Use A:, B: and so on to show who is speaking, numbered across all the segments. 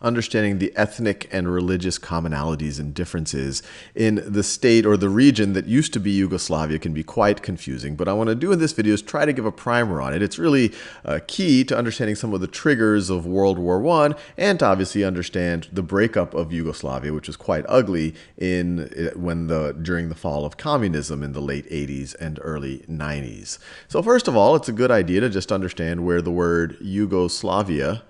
A: understanding the ethnic and religious commonalities and differences in the state or the region that used to be Yugoslavia can be quite confusing. But I want to do in this video is try to give a primer on it. It's really key to understanding some of the triggers of World War I and to obviously understand the breakup of Yugoslavia, which was quite ugly during the fall of communism in the late 80s and early 90s. So first of all, it's a good idea to just understand where the word Yugoslavia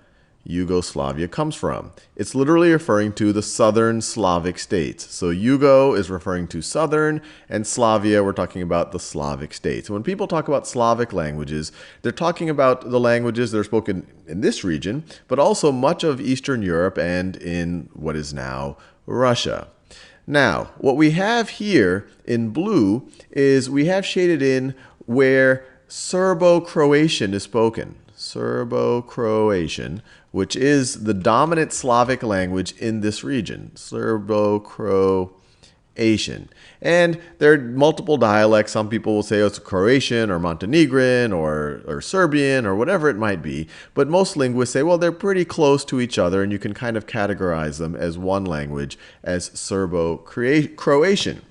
A: comes from. It's literally referring to the southern Slavic states. So Yugo is referring to southern, and Slavia, we're talking about the Slavic states. When people talk about Slavic languages, they're talking about the languages that are spoken in this region, but also much of Eastern Europe and in what is now Russia. Now, what we have here in blue is we have shaded in where Serbo-Croatian is spoken. Serbo-Croatian, which is the dominant Slavic language in this region. Serbo-Croatian. And there are multiple dialects. Some people will say, oh, it's Croatian or Montenegrin or Serbian or whatever it might be. But most linguists say, well, they're pretty close to each other, and you can kind of categorize them as one language, as Serbo-Croatian.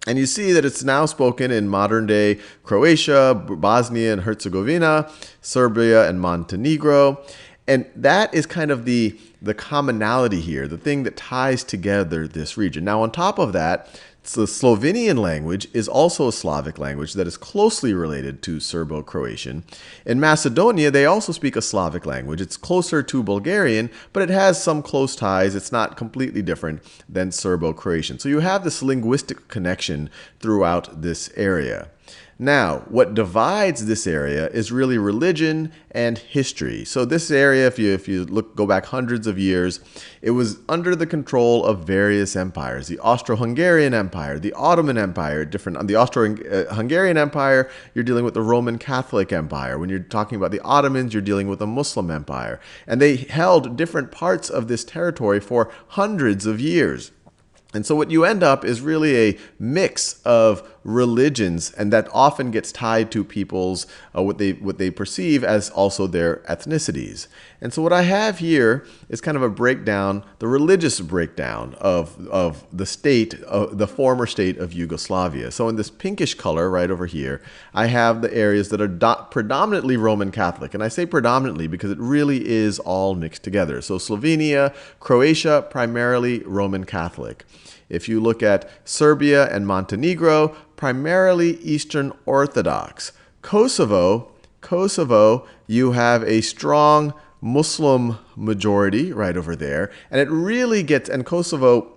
A: And you see that it's now spoken in modern-day Croatia, Bosnia and Herzegovina, Serbia, and Montenegro. And that is kind of the commonality here, the thing that ties together this region. Now, on top of that, the Slovenian language is also a Slavic language that is closely related to Serbo-Croatian. In Macedonia, they also speak a Slavic language. It's closer to Bulgarian, but it has some close ties. It's not completely different than Serbo-Croatian. So you have this linguistic connection throughout this area. Now, what divides this area is really religion and history. So this area, if you go back hundreds of years, it was under the control of various empires. The Austro-Hungarian Empire, the Ottoman Empire, different. The Austro-Hungarian Empire, you're dealing with the Roman Catholic Empire. When you're talking about the Ottomans, you're dealing with a Muslim empire. And they held different parts of this territory for hundreds of years. And so what you end up is really a mix of religions, and that often gets tied to people's what they perceive as also their ethnicities. And so what I have here is kind of a breakdown, the religious breakdown of the state, the former state of Yugoslavia. So in this pinkish color right over here, I have the areas that are predominantly Roman Catholic. And I say predominantly because it really is all mixed together. So Slovenia, Croatia, primarily Roman Catholic. If you look at Serbia and Montenegro, primarily Eastern Orthodox. Kosovo, you have a strong Muslim majority right over there. And it really gets, and Kosovo,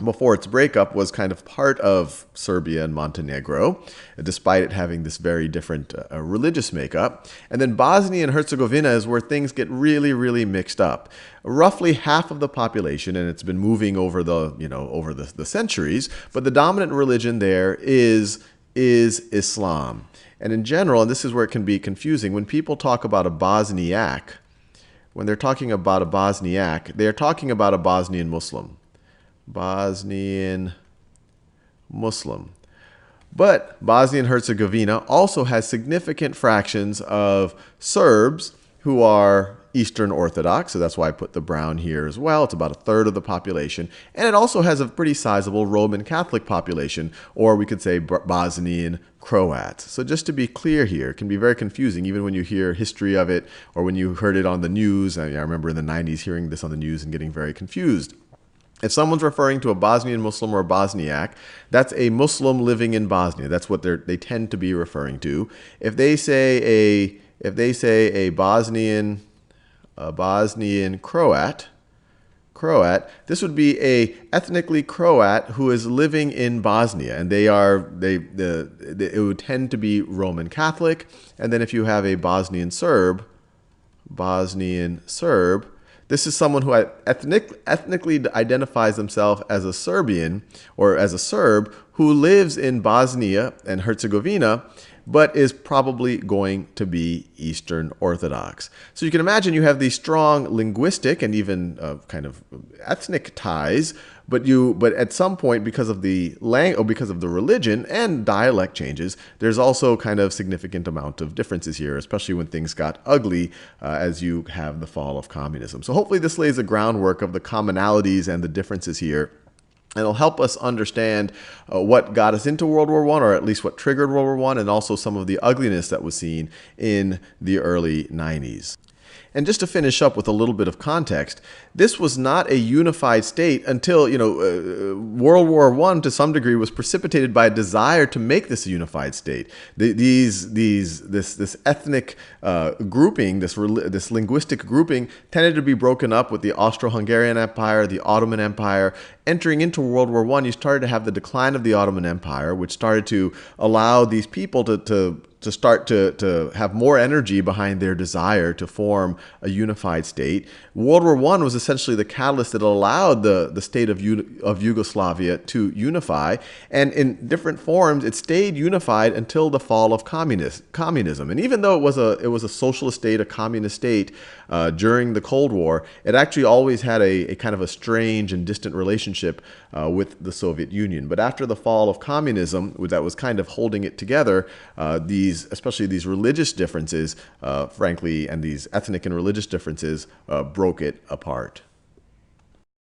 A: before its breakup, was kind of part of Serbia and Montenegro, despite it having this very different religious makeup. And then Bosnia and Herzegovina is where things get really, really mixed up. Roughly half of the population, and it's been moving over the centuries, but the dominant religion there is Islam. And in general, and this is where it can be confusing, when people talk about a Bosniak, when they're talking about a Bosniak, they're talking about a Bosnian Muslim. Bosnian Muslim. But Bosnia and Herzegovina also has significant fractions of Serbs who are Eastern Orthodox, so that's why I put the brown here as well. It's about a third of the population. And it also has a pretty sizable Roman Catholic population, or we could say Bosnian Croats. So just to be clear here, it can be very confusing even when you hear history of it or when you heard it on the news. I remember in the 90s hearing this on the news and getting very confused. If someone's referring to a Bosnian Muslim or a Bosniak, that's a Muslim living in Bosnia. That's what they tend to be referring to. If they say a Bosnian Croat, this would be a ethnically Croat who is living in Bosnia, and it would tend to be Roman Catholic. And then if you have a Bosnian Serb, this is someone who ethnically identifies themselves as a Serbian or as a Serb who lives in Bosnia and Herzegovina, but is probably going to be Eastern Orthodox. So you can imagine you have these strong linguistic and even kind of ethnic ties, but at some point, because of the because of the religion and dialect changes, there's also kind of significant amount of differences here, especially when things got ugly as you have the fall of communism. So hopefully this lays the groundwork of the commonalities and the differences here. And it'll help us understand what got us into World War I, or at least what triggered World War I, and also some of the ugliness that was seen in the early 90s. And just to finish up with a little bit of context, this was not a unified state until, World War I, to some degree, was precipitated by a desire to make this a unified state. This ethnic grouping, this linguistic grouping, tended to be broken up with the Austro-Hungarian Empire, the Ottoman Empire. Entering into World War I, you started to have the decline of the Ottoman Empire, which started to allow these people to start to have more energy behind their desire to form a unified state. World War I was essentially the catalyst that allowed the state of Yugoslavia to unify, and in different forms it stayed unified until the fall of communism. And even though it was a socialist state, a communist state during the Cold War, it actually always had a kind of a strange and distant relationship with the Soviet Union. But after the fall of communism, that was kind of holding it together, especially these religious differences, frankly, and these ethnic and religious differences broke it apart.